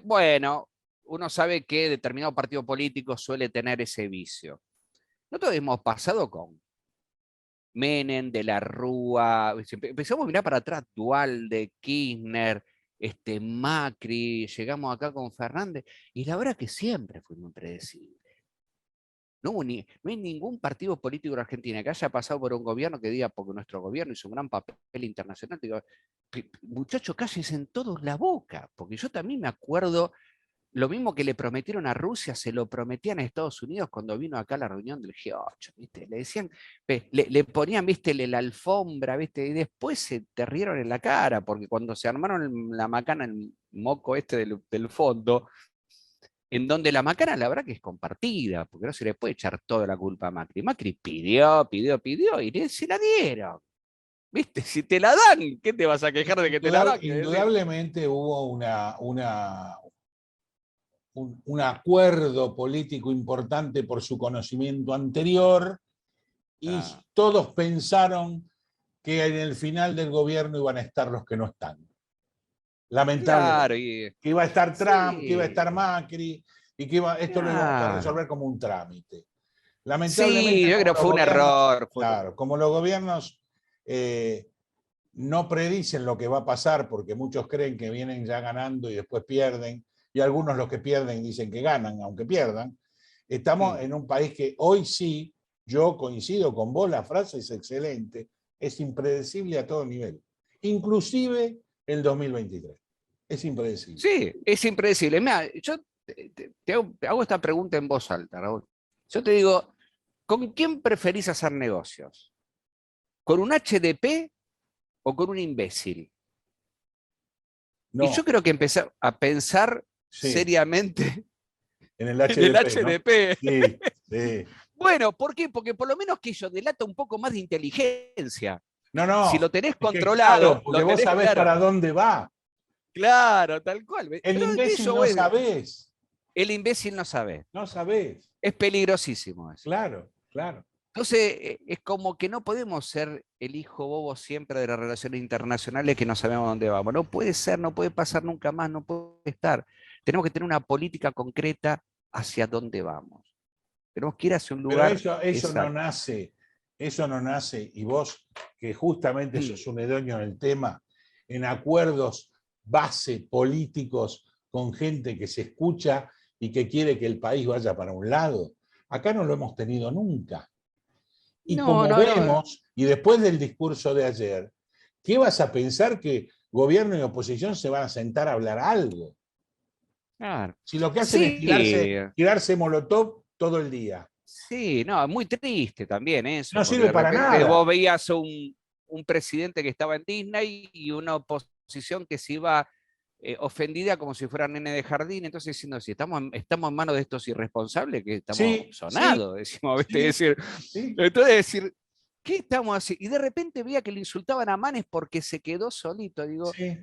bueno, uno sabe que determinado partido político suele tener ese vicio. Nosotros hemos pasado con Menem, de la Rúa, empezamos a mirar para atrás, Duhalde, Kirchner, Macri, llegamos acá con Fernández, y la verdad que siempre fue muy predecible. No hay ningún partido político en Argentina que haya pasado por un gobierno que diga, porque nuestro gobierno hizo un gran papel internacional, digo, muchachos, cállense en todos la boca, porque yo también me acuerdo. Lo mismo que le prometieron a Rusia, se lo prometían a Estados Unidos cuando vino acá a la reunión del G8, ¿viste? Le decían, le ponían, ¿viste? La alfombra, ¿viste? Y después se te rieron en la cara, porque cuando se armaron la macana, el moco del fondo, en donde la macana la verdad que es compartida, porque no se le puede echar toda la culpa a Macri. Macri pidió, y se la dieron. ¿Viste? Si te la dan, ¿qué te vas a quejar de que te la dan? Indudablemente hubo un acuerdo político importante por su conocimiento anterior y todos pensaron que en el final del gobierno iban a estar los que no están. lamentable, Claro, que iba a estar Trump, que iba a sí, estar Macri, y que esto lo íbamos a claro. resolver como un trámite. Sí, Lamentablemente, yo creo como que los fue un gobiernos, error. claro, como los gobiernos no predicen lo que va a pasar, porque muchos creen que vienen ya ganando y después pierden, y algunos los que pierden dicen que ganan, aunque pierdan. Estamos en un país que hoy sí, yo coincido con vos, la frase es excelente, es impredecible a todo nivel, inclusive el 2023. Es impredecible. Sí, es impredecible. Mira, yo te hago esta pregunta en voz alta, Raúl. Yo te digo, ¿con quién preferís hacer negocios? ¿Con un HDP o con un imbécil? Y yo No, creo que empezar a pensar sí, seriamente en el en el HDP, ¿no? HDP. Sí, sí. Bueno, ¿por qué? Porque por lo menos que ello delata un poco más de inteligencia. No, Si lo no, tenés es que claro, controlado, porque lo vos tenés sabés claro. para dónde va. Claro, tal cual. El Pero de imbécil eso, no bueno, sabés, el imbécil no sabe. no sabés. Es peligrosísimo eso. Claro, claro. Entonces, es como que no podemos ser el hijo bobo siempre de las relaciones internacionales que no sabemos dónde vamos. No puede ser, no puede pasar nunca más, no puede estar. Tenemos que tener una política concreta hacia dónde vamos. Tenemos que ir hacia un Pero lugar eso exacto. no nace, y vos, que justamente Mm. sos un idóneo en el tema, en acuerdos base políticos con gente que se escucha y que quiere que el país vaya para un lado. Acá no lo hemos tenido nunca. Y No, como no, no. vemos, y después del discurso de ayer, ¿qué vas a pensar que gobierno y oposición se van a sentar a hablar algo? Claro. Si lo que hacen es Sí, tirarse molotov todo el día. sí, no, muy triste también eso, No porque sirve de para repente nada. vos veías un presidente que estaba en Disney y una oposición que se iba ofendida como si fuera nene de jardín, entonces diciendo, si estamos en manos de estos irresponsables, que estamos Sí, sí, sonados, decimos, ¿viste? sí, Decir, sí, entonces decir, ¿qué estamos haciendo? Y de repente veía que le insultaban a Manes porque se quedó solito. Digo, sí.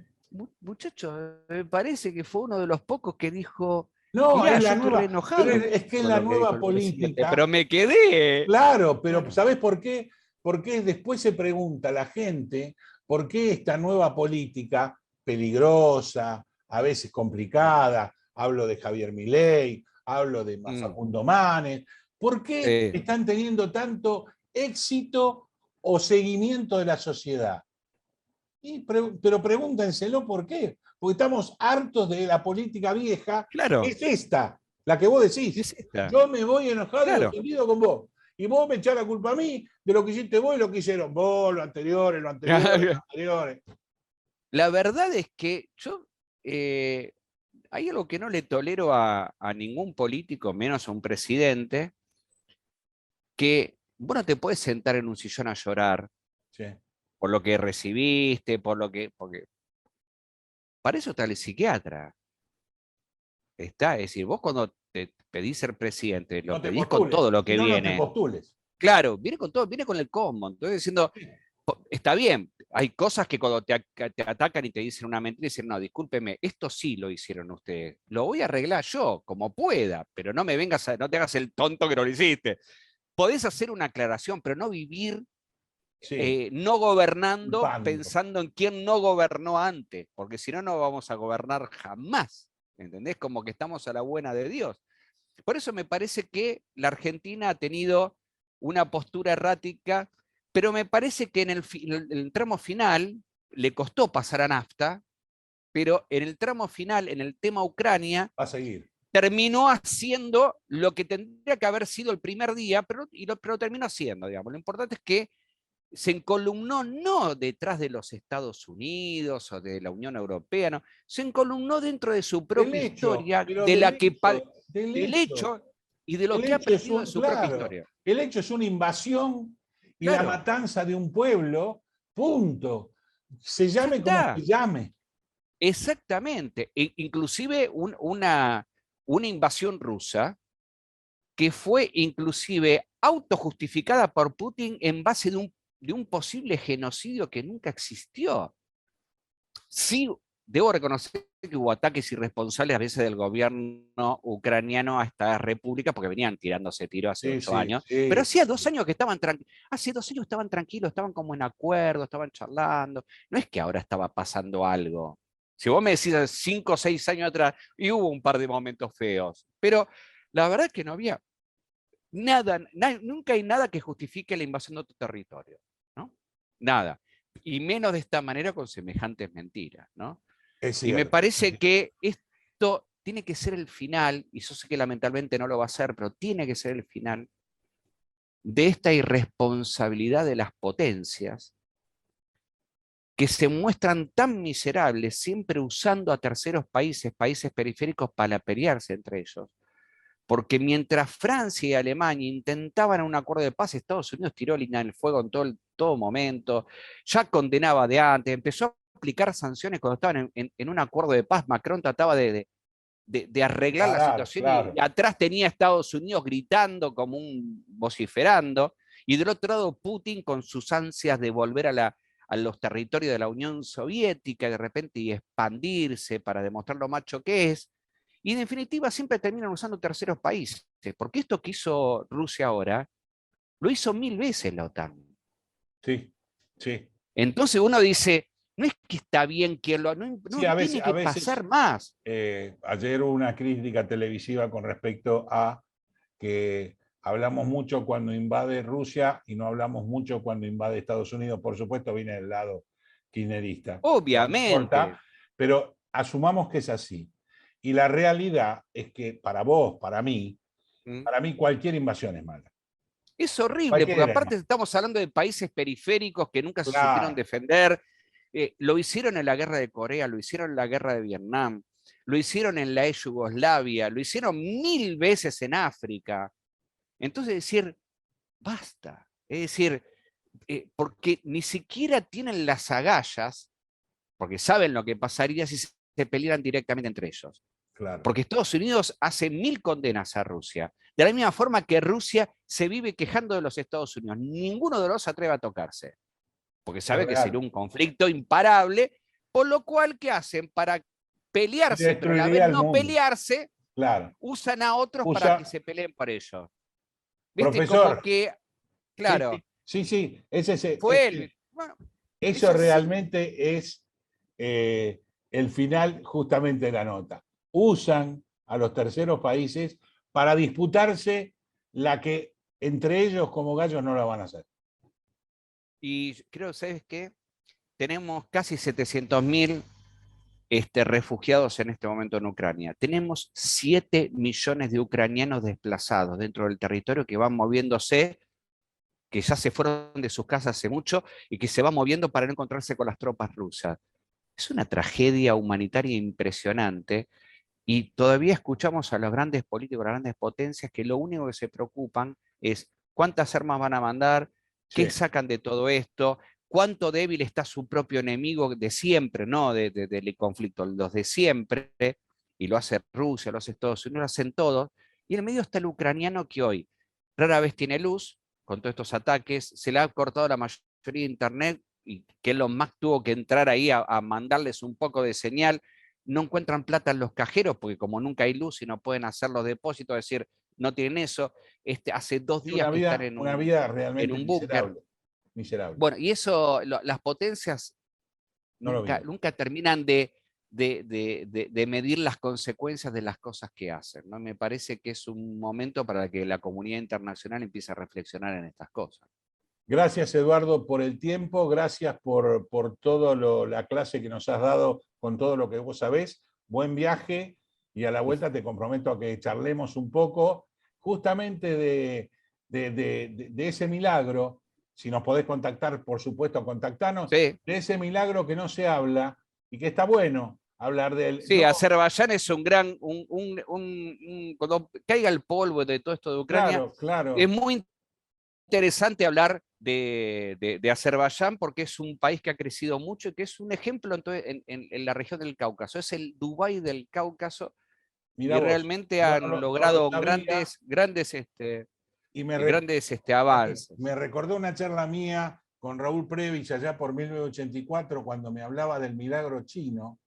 muchachos, me parece que fue uno de los pocos que dijo, No, mirá, es yo la estoy re nueva, pero enojado es que es con la lo que dijo nueva el presidente, política. pero me quedé. Claro, pero Claro. ¿sabés por qué? Porque después se pregunta la gente por qué esta nueva política peligrosa, a veces complicada, hablo de Javier Milei, hablo de Mm, Facundo Manes, ¿por qué sí. están teniendo tanto éxito o seguimiento de la sociedad? Pero pregúntenselo por qué. Porque estamos hartos de la política vieja, que Claro, es esta, la que vos decís. es esta. Yo me voy enojado y Claro. ofendido con vos. Y vos me echás la culpa a mí de lo que hiciste vos y lo que hicieron vos, lo anteriores, lo anteriores, lo anteriores. La verdad es que yo hay algo que no le tolero a ningún político, menos a un presidente, que vos no te puedes sentar en un sillón a llorar Sí. por lo que recibiste, porque para eso está el psiquiatra. Está, es decir, vos cuando te pedís ser presidente, lo No te pedís con todo postules. lo Si que no, no te viene. postules. Claro, viene con todo, viene con el combo. Entonces diciendo, está bien, hay cosas que cuando te atacan y te dicen una mentira, dicen, no, discúlpeme, esto sí lo hicieron ustedes. Lo voy a arreglar yo, como pueda, pero no me vengas no te hagas el tonto que no lo hiciste. Podés hacer una aclaración, pero no vivir Sí, no gobernando culpando. pensando en quién no gobernó antes, porque si no, no vamos a gobernar jamás. ¿Entendés? Como que estamos a la buena de Dios. Por eso me parece que la Argentina ha tenido una postura errática, pero me parece que en el tramo final le costó pasar a NAFTA, pero en el tramo final, en el tema Ucrania, Va a seguir. terminó haciendo lo que tendría que haber sido el primer día, pero terminó haciendo, digamos. Lo importante es que se encolumnó no detrás de los Estados Unidos o de la Unión Europea, no, se encolumnó dentro de su Del propia hecho, historia, pero de del la que hecho, del del hecho. hecho y de lo El que ha hecho es aprendido de un, su propia claro, historia. el hecho es una invasión y la Claro, matanza de un pueblo, punto. Se ya llame como se está, llame. exactamente. Inclusive una invasión rusa que fue inclusive autojustificada por Putin en base de un posible genocidio que nunca existió. Sí, debo reconocer que hubo ataques irresponsables a veces del gobierno ucraniano a esta república, porque venían tirándose tiros hace Sí, 8 años, pero sí, hacía 2 años que estaban hace 2 años estaban tranquilos, estaban como en acuerdo, estaban charlando. No es que ahora estaba pasando algo. Si vos me decís hace 5 o 6 años atrás, y hubo un par de momentos feos, pero la verdad es que no había nada, nunca hay nada que justifique la invasión de otro territorio, ¿no? Nada. Y menos de esta manera con semejantes mentiras, ¿no? Es Y me cierto. parece que esto tiene que ser el final, y yo sé que lamentablemente no lo va a ser, pero tiene que ser el final de esta irresponsabilidad de las potencias que se muestran tan miserables, siempre usando a terceros países, países periféricos, para pelearse entre ellos. Porque mientras Francia y Alemania intentaban un acuerdo de paz, Estados Unidos tiró línea del fuego en todo momento, ya condenaba de antes, empezó a aplicar sanciones cuando estaban en un acuerdo de paz. Macron trataba de arreglar la Claro, situación, claro. y atrás tenía a Estados Unidos gritando como un vociferando, y del otro lado Putin con sus ansias de volver a los territorios de la Unión Soviética de repente y expandirse para demostrar lo macho que es. Y en definitiva siempre terminan usando terceros países, porque esto que hizo Rusia ahora, lo hizo 1000 veces la OTAN. Sí, sí. Entonces uno dice, no es que está bien que no Sí, a veces, tiene que pasar más. ayer hubo una crítica televisiva con respecto a que hablamos mucho cuando invade Rusia y no hablamos mucho cuando invade Estados Unidos. Por supuesto, viene del lado kirchnerista. No importa, Obviamente. pero asumamos que es así. Y la realidad es que para vos, para mí cualquier invasión es mala. Es horrible, porque Cualquiera es aparte mala. estamos hablando de países periféricos que nunca se supieron Claro, defender. Lo hicieron en la guerra de Corea, lo hicieron en la guerra de Vietnam, lo hicieron en la ex Yugoslavia, lo hicieron 1000 veces en África. Entonces decir, basta. Es decir, porque ni siquiera tienen las agallas, porque saben lo que pasaría si se pelearan directamente entre ellos. claro. Porque Estados Unidos hace 1000 condenas a Rusia. De la misma forma que Rusia se vive quejando de los Estados Unidos. Ninguno de los se atreve a tocarse. Porque sabe que sería un conflicto imparable. Por lo cual, ¿qué hacen? Para pelearse, pero a la vez Destruiría el no mundo. pelearse, Claro. usan a otros para que se peleen por ellos. ¿Viste? Como Profesor. que, Sí, claro, sí. fue él. Bueno, es Eso así. realmente es el final justamente de la nota. Usan a los terceros países para disputarse la que entre ellos como gallos no la van a hacer. Y creo, ¿sabes qué? Tenemos casi 700.000 refugiados en este momento en Ucrania. Tenemos 7 millones de ucranianos desplazados dentro del territorio que van moviéndose, que ya se fueron de sus casas hace mucho y que se van moviendo para no encontrarse con las tropas rusas. Es una tragedia humanitaria impresionante. Y todavía escuchamos a los grandes políticos, a las grandes potencias, que lo único que se preocupan es cuántas armas van a mandar, qué Sí. sacan de todo esto, cuánto débil está su propio enemigo de siempre, ¿no? Del conflicto, los de siempre, y lo hace Rusia, lo hace Estados Unidos, lo hacen todos. Y en el medio está el ucraniano que hoy rara vez tiene luz, con todos estos ataques, se le ha cortado la mayoría de internet, y que Elon Musk tuvo que entrar ahí a mandarles un poco de señal. No encuentran plata en los cajeros porque como nunca hay luz y no pueden hacer los depósitos, es decir, no tienen eso. Hace 2 días que están Una vida en realmente un búnker. miserable. Miserable. Bueno, y eso, las potencias No lo vivo. nunca terminan de medir las consecuencias de las cosas que hacen, ¿no? Me parece que es un momento para que la comunidad internacional empiece a reflexionar en estas cosas. Gracias, Eduardo, por el tiempo. Gracias por toda la clase que nos has dado con todo lo que vos sabés. Buen viaje y a la vuelta te comprometo a que charlemos un poco justamente de ese milagro. Si nos podés contactar, por supuesto, contactanos. Sí. De ese milagro que no se habla y que está bueno hablar de él. Sí, no, Azerbaiyán es un gran, cuando caiga el polvo de todo esto de Ucrania, claro. es muy interesante hablar de Azerbaiyán porque es un país que ha crecido mucho y que es un ejemplo en la región del Cáucaso. Es el Dubái del Cáucaso. Mirá Y vos, realmente yo han no lo logrado sabía. grandes Y avances. me recordó una charla mía con Raúl Previch allá por 1984, cuando me hablaba del milagro chino,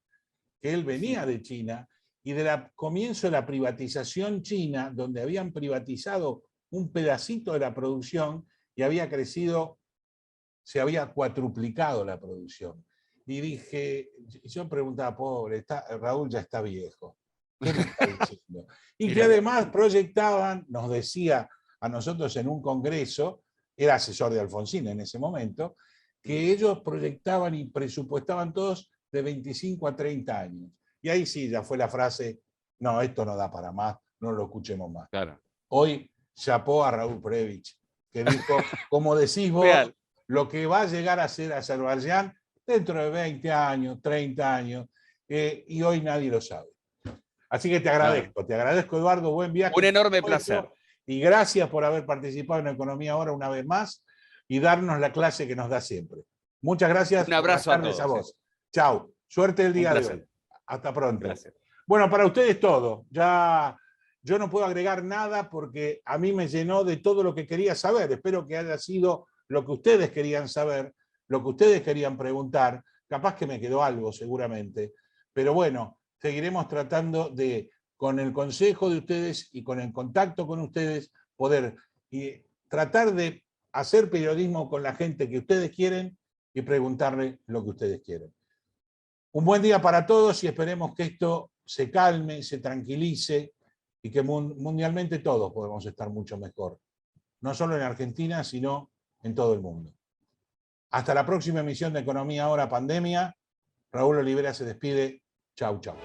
que él venía de China, y del comienzo de la privatización china, donde habían privatizado un pedacito de la producción y había crecido, se había cuatruplicado la producción. y dije, yo preguntaba, pobre, Raúl ya está viejo. ¿Qué me está diciendo? Y que además proyectaban, nos decía a nosotros en un congreso, era asesor de Alfonsín en ese momento, que ellos proyectaban y presupuestaban todos de 25 a 30 años. Y ahí sí, ya fue la frase, no, esto no da para más, no lo escuchemos más. Claro. Hoy chapó a Raúl Prebisch, que dijo, como decís vos, Real. lo que va a llegar a ser Azerbaiyán dentro de 20 años, 30 años, y hoy nadie lo sabe. Así que te agradezco, Eduardo, buen viaje. Un enorme placer. Y gracias por haber participado en Economía Ahora una vez más y darnos la clase que nos da siempre. Muchas gracias. Un abrazo a todos. A vos. Chau. Suerte el día de hoy. Hasta pronto. Bueno, para ustedes todo. Ya yo no puedo agregar nada porque a mí me llenó de todo lo que quería saber. Espero que haya sido lo que ustedes querían saber, lo que ustedes querían preguntar. Capaz que me quedó algo seguramente. Pero bueno, seguiremos tratando de, con el consejo de ustedes y con el contacto con ustedes, poder tratar de hacer periodismo con la gente que ustedes quieren y preguntarle lo que ustedes quieren. Un buen día para todos y esperemos que esto se calme, se tranquilice y que mundialmente todos podamos estar mucho mejor. No solo en Argentina, sino en todo el mundo. Hasta la próxima emisión de Economía Ahora Pandemia. Raúl Olivera se despide. Chau, chau.